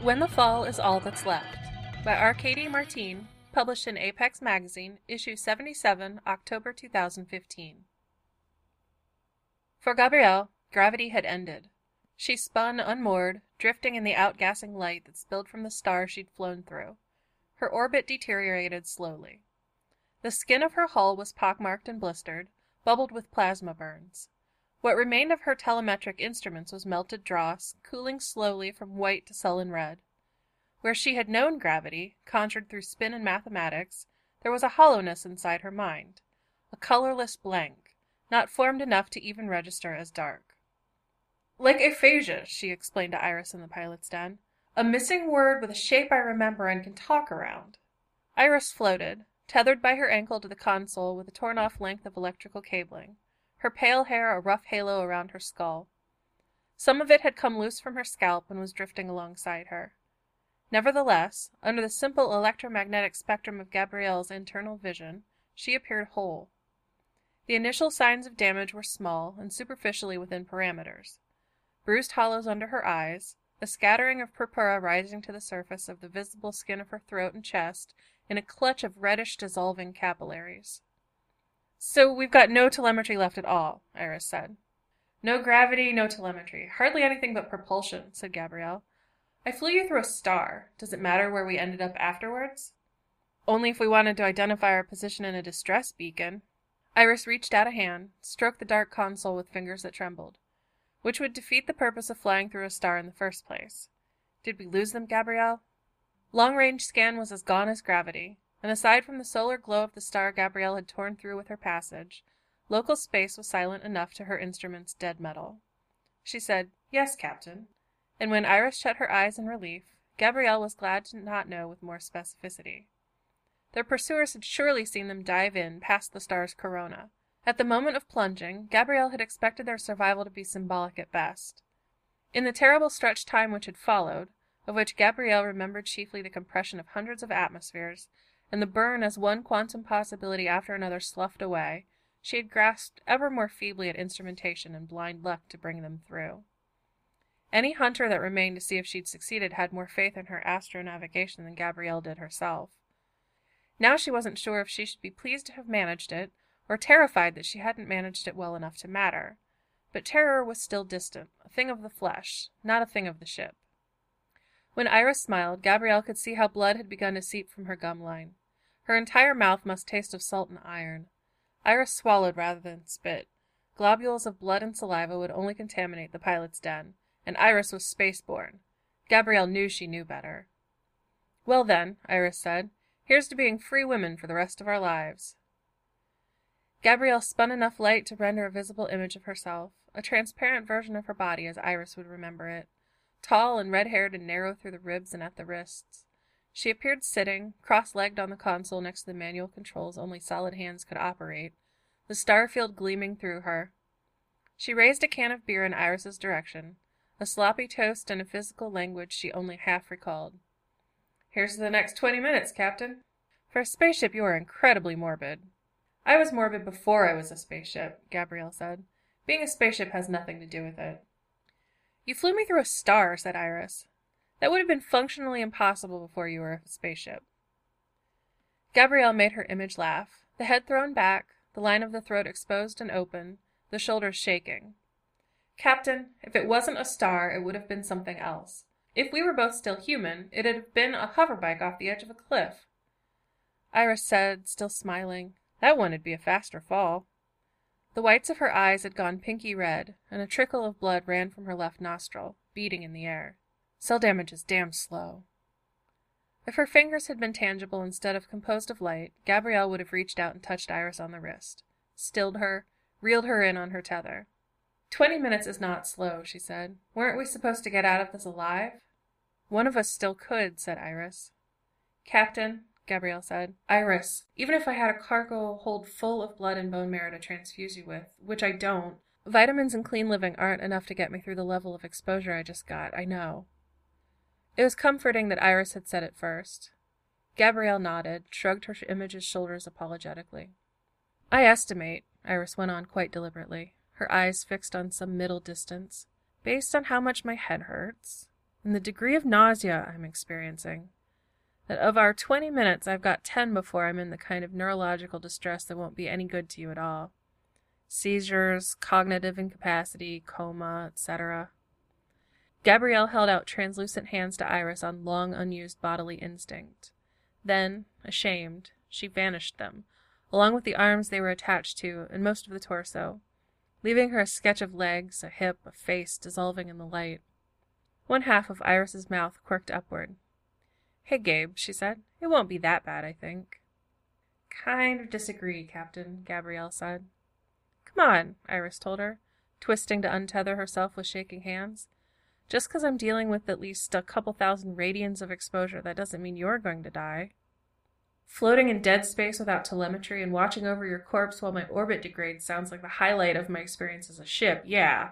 When the Fall is All That's Left by Arkady Martine, published in Apex Magazine, issue 77, October 2015. For Gabrielle, gravity had ended. She spun unmoored, drifting in the outgassing light that spilled from the star she'd flown through. Her orbit deteriorated slowly. The skin of her hull was pockmarked and blistered, bubbled with plasma burns. What remained of her telemetric instruments was melted dross, cooling slowly from white to sullen red. Where she had known gravity, conjured through spin and mathematics, there was a hollowness inside her mind, a colorless blank, not formed enough to even register as dark. "Like aphasia," she explained to Iris in the pilot's den. "A missing word with a shape I remember and can talk around." Iris floated, tethered by her ankle to the console with a torn-off length of electrical cabling, her pale hair a rough halo around her skull. Some of it had come loose from her scalp and was drifting alongside her. Nevertheless, under the simple electromagnetic spectrum of Gabrielle's internal vision, she appeared whole. The initial signs of damage were small and superficially within parameters. Bruised hollows under her eyes, a scattering of purpura rising to the surface of the visible skin of her throat and chest in a clutch of reddish dissolving capillaries. "So we've got no telemetry left at all," Iris said. "No gravity, no telemetry. Hardly anything but propulsion," said Gabrielle. "I flew you through a star. Does it matter where we ended up afterwards?" "Only if we wanted to identify our position in a distress beacon." Iris reached out a hand, stroked the dark console with fingers that trembled. "Which would defeat the purpose of flying through a star in the first place. Did we lose them, Gabrielle?" Long-range scan was as gone as gravity, and aside from the solar glow of the star Gabrielle had torn through with her passage, local space was silent enough to her instrument's dead metal. She said, "Yes, Captain," and when Iris shut her eyes in relief, Gabrielle was glad to not know with more specificity. Their pursuers had surely seen them dive in past the star's corona. At the moment of plunging, Gabrielle had expected their survival to be symbolic at best. In the terrible stretched time which had followed, of which Gabrielle remembered chiefly the compression of hundreds of atmospheres, and the burn as one quantum possibility after another sloughed away, she had grasped ever more feebly at instrumentation and blind luck to bring them through. Any hunter that remained to see if she'd succeeded had more faith in her astronavigation than Gabrielle did herself. Now she wasn't sure if she should be pleased to have managed it, or terrified that she hadn't managed it well enough to matter. But terror was still distant, a thing of the flesh, not a thing of the ship. When Iris smiled, Gabrielle could see how blood had begun to seep from her gum line. Her entire mouth must taste of salt and iron. Iris swallowed rather than spit. Globules of blood and saliva would only contaminate the pilot's den, and Iris was spaceborne. Gabrielle knew she knew better. "Well then," Iris said, "here's to being free women for the rest of our lives." Gabrielle spun enough light to render a visible image of herself, a transparent version of her body as Iris would remember it, tall and red-haired and narrow through the ribs and at the wrists. She appeared sitting, cross-legged on the console next to the manual controls only solid hands could operate, the starfield gleaming through her. She raised a can of beer in Iris's direction, a sloppy toast in a physical language she only half recalled. "Here's to the next 20 minutes, Captain." "For a spaceship you are incredibly morbid." "I was morbid before I was a spaceship," Gabrielle said. "Being a spaceship has nothing to do with it." "You flew me through a star," said Iris. "That would have been functionally impossible before you were a spaceship." Gabrielle made her image laugh, the head thrown back, the line of the throat exposed and open, the shoulders shaking. "Captain, if it wasn't a star, it would have been something else. If we were both still human, it'd have been a hoverbike off the edge of a cliff." Iris said, still smiling, "That one would be a faster fall." The whites of her eyes had gone pinky red, and a trickle of blood ran from her left nostril, beating in the air. "Cell damage is damn slow." If her fingers had been tangible instead of composed of light, Gabrielle would have reached out and touched Iris on the wrist, stilled her, reeled her in on her tether. 20 minutes is not slow," she said. "Weren't we supposed to get out of this alive?" "One of us still could," said Iris. "Captain," Gabrielle said. "Iris, even if I had a cargo hold full of blood and bone marrow to transfuse you with, which I don't, vitamins and clean living aren't enough to get me through the level of exposure I just got, I know." It was comforting that Iris had said it first. Gabrielle nodded, shrugged her image's shoulders apologetically. "I estimate," Iris went on quite deliberately, her eyes fixed on some middle distance, "based on how much my head hurts, and the degree of nausea I'm experiencing, that of our 20 minutes I've got 10 before I'm in the kind of neurological distress that won't be any good to you at all. Seizures, cognitive incapacity, coma, etc. Gabrielle held out translucent hands to Iris on long unused bodily instinct. Then, ashamed, she vanished them, along with the arms they were attached to and most of the torso, leaving her a sketch of legs, a hip, a face dissolving in the light. One half of Iris's mouth quirked upward. "Hey, Gabe," she said. "It won't be that bad, I think." "Kind of disagree, Captain," Gabrielle said. "Come on," Iris told her, twisting to untether herself with shaking hands. "Just 'cause I'm dealing with at least a couple thousand radians of exposure, that doesn't mean you're going to die. Floating in dead space without telemetry and watching over your corpse while my orbit degrades sounds like the highlight of my experience as a ship, yeah.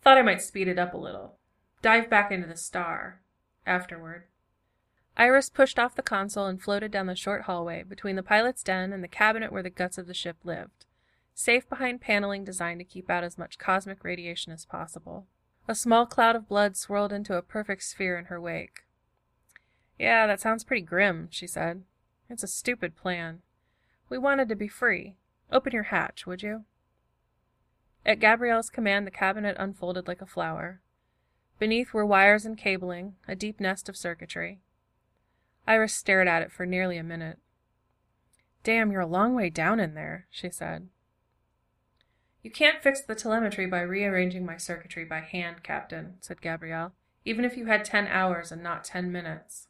Thought I might speed it up a little. Dive back into the star. Afterward." Iris pushed off the console and floated down the short hallway between the pilot's den and the cabinet where the guts of the ship lived, safe behind paneling designed to keep out as much cosmic radiation as possible. A small cloud of blood swirled into a perfect sphere in her wake. "Yeah, that sounds pretty grim," she said. "It's a stupid plan. We wanted to be free. Open your hatch, would you?" At Gabrielle's command, the cabinet unfolded like a flower. Beneath were wires and cabling, a deep nest of circuitry. Iris stared at it for nearly a minute. "Damn, you're a long way down in there," she said. "You can't fix the telemetry by rearranging my circuitry by hand, Captain," said Gabrielle, "even if you had 10 hours and not 10 minutes.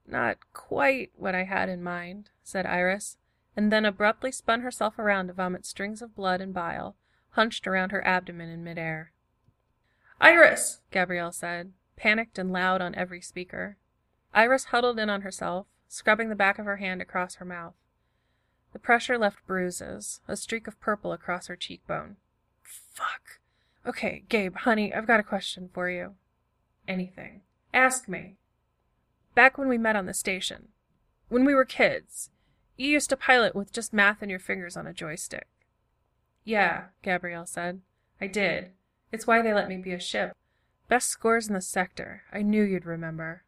"Not quite what I had in mind," said Iris, and then abruptly spun herself around to vomit strings of blood and bile, hunched around her abdomen in midair. "Iris!" Gabrielle said, panicked and loud on every speaker. Iris huddled in on herself, scrubbing the back of her hand across her mouth. The pressure left bruises, a streak of purple across her cheekbone. "Fuck. Okay, Gabe, honey, I've got a question for you." "Anything. Ask me." "Back when we met on the station, when we were kids, you used to pilot with just math in your fingers on a joystick." "Yeah," Gabrielle said. "I did. It's why they let me be a ship. Best scores in the sector. I knew you'd remember."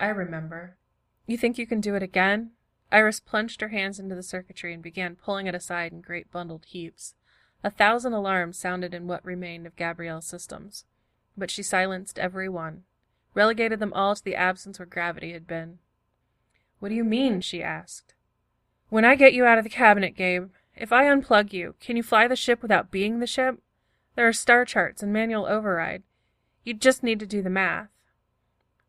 "I remember." "You think you can do it again?" Iris plunged her hands into the circuitry and began pulling it aside in great bundled heaps. 1,000 alarms sounded in what remained of Gabrielle's systems, but she silenced every one, relegated them all to the absence where gravity had been. "What do you mean?" she asked. "When I get you out of the cabinet, Gabe, if I unplug you, can you fly the ship without being the ship? There are star charts and manual override. You just need to do the math."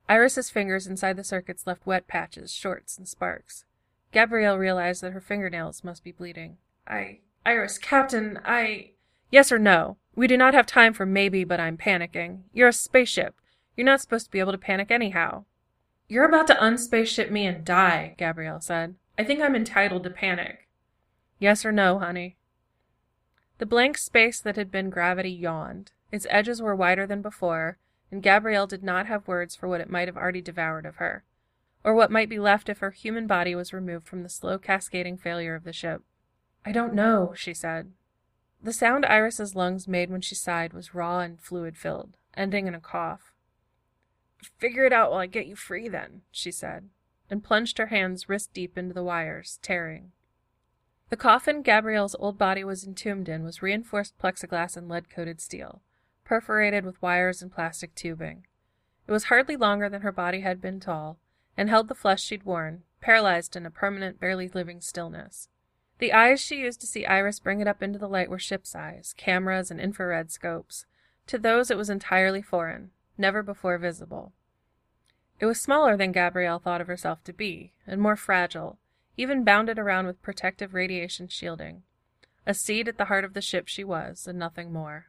Iris's fingers inside the circuits left wet patches, shorts, and sparks. Gabrielle realized that her fingernails must be bleeding. Iris, Captain, Yes or no? We do not have time for maybe, but I'm panicking. You're a spaceship. You're not supposed to be able to panic anyhow." "You're about to unspaceship me and die," Gabrielle said. "I think I'm entitled to panic." "Yes or no, honey?" The blank space that had been gravity yawned. Its edges were wider than before, and Gabrielle did not have words for what it might have already devoured of her, or what might be left if her human body was removed from the slow cascading failure of the ship. "I don't know," she said. The sound Iris's lungs made when she sighed was raw and fluid-filled, ending in a cough. "Figure it out while I get you free, then," she said, and plunged her hands wrist-deep into the wires, tearing. The coffin Gabrielle's old body was entombed in was reinforced plexiglass and lead-coated steel, perforated with wires and plastic tubing. It was hardly longer than her body had been tall, and held the flesh she'd worn, paralyzed in a permanent, barely living stillness. The eyes she used to see Iris bring it up into the light were ship's eyes, cameras, and infrared scopes. To those it was entirely foreign, never before visible. It was smaller than Gabrielle thought of herself to be, and more fragile, even bounded around with protective radiation shielding. A seed at the heart of the ship she was, and nothing more.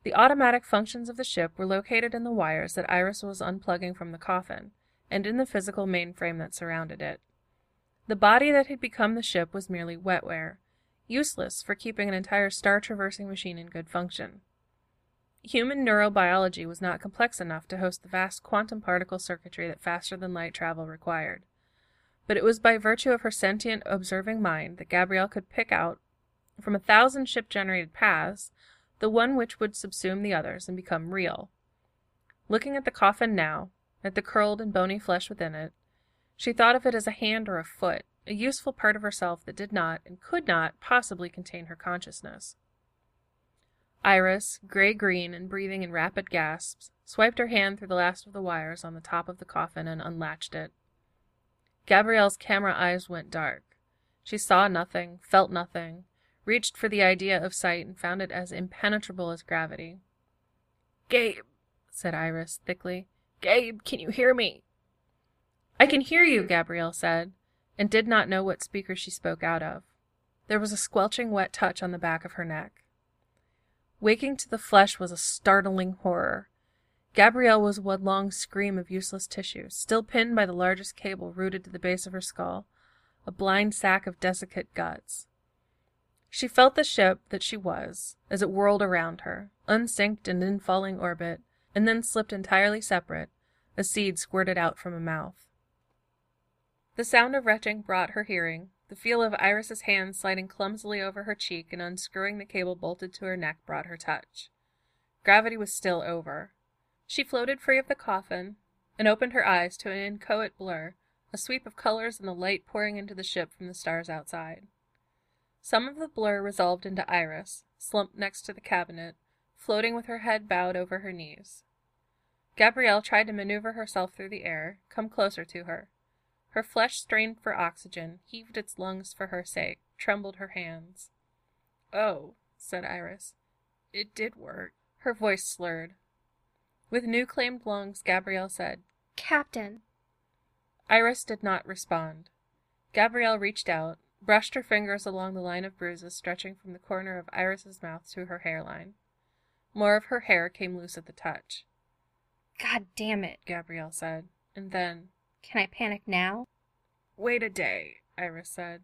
The automatic functions of the ship were located in the wires that Iris was unplugging from the coffin, and in the physical mainframe that surrounded it. The body that had become the ship was merely wetware, useless for keeping an entire star-traversing machine in good function. Human neurobiology was not complex enough to host the vast quantum particle circuitry that faster-than-light travel required, but it was by virtue of her sentient, observing mind that Gabrielle could pick out, from 1,000 ship-generated paths, the one which would subsume the others and become real. Looking at the coffin now, at the curled and bony flesh within it, she thought of it as a hand or a foot, a useful part of herself that did not and could not possibly contain her consciousness. Iris, gray-green and breathing in rapid gasps, swiped her hand through the last of the wires on the top of the coffin and unlatched it. Gabrielle's camera eyes went dark. She saw nothing, felt nothing, reached for the idea of sight and found it as impenetrable as gravity. "Gabe," said Iris, thickly. "Gabe, can you hear me?" "I can hear you," Gabrielle said, and did not know what speaker she spoke out of. There was a squelching wet touch on the back of her neck. Waking to the flesh was a startling horror. Gabrielle was one long scream of useless tissue, still pinned by the largest cable rooted to the base of her skull, a blind sack of desiccant guts. She felt the ship that she was, as it whirled around her, unsynced and in falling orbit, and then slipped entirely separate, a seed squirted out from a mouth. The sound of retching brought her hearing. The feel of Iris's hand sliding clumsily over her cheek and unscrewing the cable bolted to her neck brought her touch. Gravity was still over. She floated free of the coffin and opened her eyes to an inchoate blur, a sweep of colors and the light pouring into the ship from the stars outside. Some of the blur resolved into Iris, slumped next to the cabinet, floating with her head bowed over her knees. Gabrielle tried to maneuver herself through the air, come closer to her. Her flesh strained for oxygen, heaved its lungs for her sake, trembled her hands. "Oh," said Iris. "It did work." Her voice slurred. With new-claimed lungs, Gabrielle said, "Captain." Iris did not respond. Gabrielle reached out, brushed her fingers along the line of bruises stretching from the corner of Iris's mouth to her hairline. More of her hair came loose at the touch. "God damn it," Gabrielle said, and then, "Can I panic now?" "Wait a day," Iris said.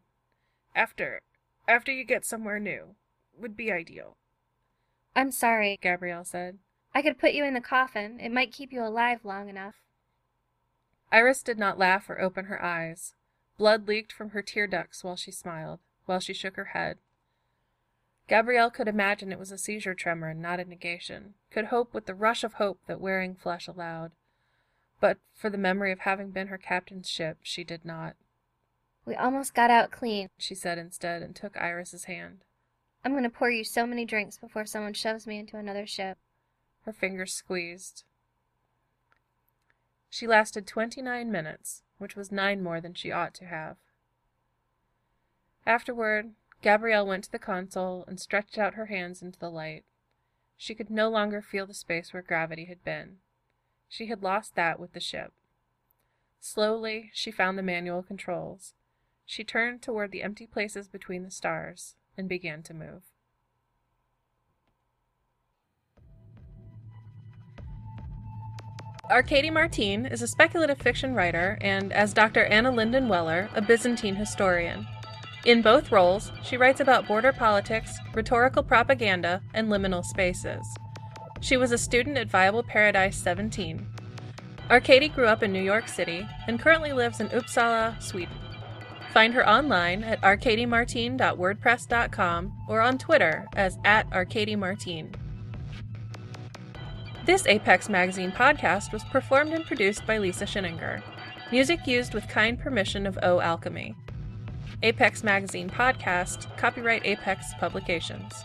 After you get somewhere new. Would be ideal." "I'm sorry," Gabrielle said. "I could put you in the coffin. It might keep you alive long enough." Iris did not laugh or open her eyes. Blood leaked from her tear ducts while she smiled, while she shook her head. Gabrielle could imagine it was a seizure tremor and not a negation, could hope with the rush of hope that wearing flesh allowed. But for the memory of having been her captain's ship, she did not. "We almost got out clean," she said instead, and took Iris's hand. "I'm going to pour you so many drinks before someone shoves me into another ship." Her fingers squeezed. She lasted 29 minutes, which was 9 more than she ought to have. Afterward, Gabrielle went to the console and stretched out her hands into the light. She could no longer feel the space where gravity had been. She had lost that with the ship. Slowly, she found the manual controls. She turned toward the empty places between the stars and began to move. Arkady Martine is a speculative fiction writer and, as Dr. Anna Linden Weller, a Byzantine historian. In both roles, she writes about border politics, rhetorical propaganda, and liminal spaces. She was a student at Viable Paradise 17. Arkady grew up in New York City and currently lives in Uppsala, Sweden. Find her online at arkadymartine.wordpress.com or on Twitter as @ArkadyMartine. This Apex Magazine podcast was performed and produced by Lisa Schinninger. Music used with kind permission of Alchemy. Apex Magazine podcast, copyright Apex Publications.